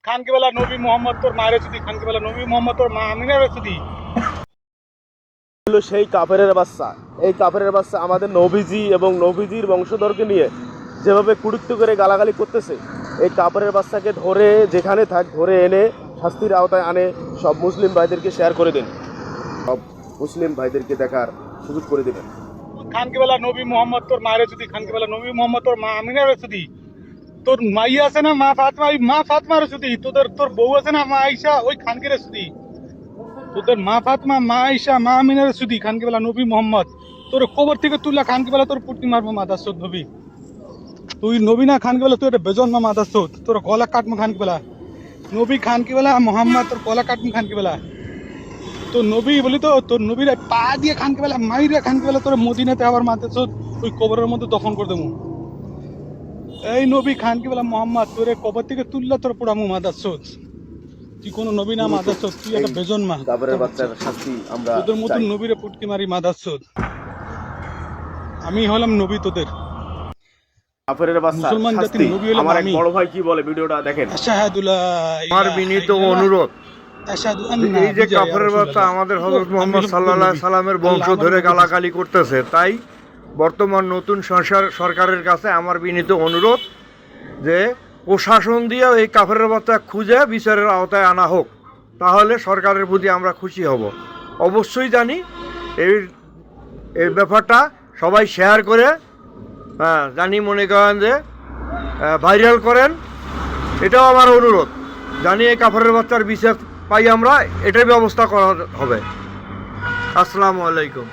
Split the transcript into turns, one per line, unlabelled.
খানকে বেলা নবী মোহাম্মদ তোর মায়ের চুদি, খানকে বেলা নবী মোহাম্মদ তোর মা আমিনার চুদি।
হলো সেই কাফেরের বাচ্চা। এই কাফেরের বাচ্চা আমাদের নবীজি এবং নবীজির বংশধরকে নিয়ে যেভাবে কুরুক্তি করে গালাগালি করতেছে, এই কাফেরের বাচ্চাকে ধরে যেখানে থাক ধরে এনে শাস্তির আওতায় আনে সব মুসলিম ভাইদেরকে শেয়ার করে দিন, সব মুসলিম ভাইদেরকে দেখার সুযোগ করে দেবেন।
খানকে বেলা নবী মোহাম্মদ তোর মায়ের চুদি, খানকে বেলা নবী মোহাম্মদ তোর মা আমিনার চুদি। তোর মাই আছে না মা ফাতমা, মা ফাতমার চুদি। তোর বউ আছে না মা আইসা, ওই খানকের চুদি। তোদের মা ফাতমা, মা আইসা, মা আমিনার চুদি। খানকে বেলা নবী মোহাম্মদ তোর কবর থেকে তুললা, খানকে বেলা তোর পুটকি মারবো মাদার চোদ নবী। তুই নবী না, খানকে বেলা তুই একটা বেজন্মা মাদার চোদ, তোর গলা কাটমো খানকে বেলা। নবী খানকে বেলা মোহাম্মদ তোর গলা কাটমো খানকে বেলা। তোর নবী বলি তো, তোর নবীর পা দিয়ে খানকে বেলা মাইরে খানকে বেলা তোর মদিনাতে আবার মাদার চোদ ওই কবরের মধ্যে দফন করে দেবো। এই নবী খানকে বেলা মোহাম্মদ তোর কবর থেকে তুললা তোর পোড়ামো মাদার চোদ। তুই কোনো নবী না মাদার চোদ, তুই একটা বেজন্মা।
কাফেরের বাচ্চার শাস্তি আমরা
তোদের মতন
চাই।
নবীরে পুটকি মারি মাদার চোদ। আমি হলাম নবী তোদের।
কাফেরের বাচ্চা
মুসলমান জাতির
শাস্তি
নবী হলাম
আমার এক
আমি।
বড় ভাই কি বলে ভিডিওটা দেখেন।
আমার বিনীত অনুরোধ, এই যে কাফেরের বাচ্চা আমাদের হযরত মুহাম্মদ সাল্লাল্লাহু আলাইহি সাল্লামের বংশ ধরে গালাগালি করতেছে, তাই বর্তমান নতুন সরকারের কাছে আমার বিনীত অনুরোধ যে প্রশাসন দিয়ে এই কাফেরের বাচ্চা খুঁজে বিচারের আওতায় আনা হোক, তাহলে সরকারের প্রতি আমরা খুশি হব। অবশ্যই জানি এই ব্যাপারটা সবাই শেয়ার করে জানি মনে করেন যে ভাইরাল করেন, এটাও আমার অনুরোধ। জানি এই কাফেরের বাচ্চার বিচার পাই আমরা, এটার ব্যবস্থা করা হবে। আসসালামু আলাইকুম।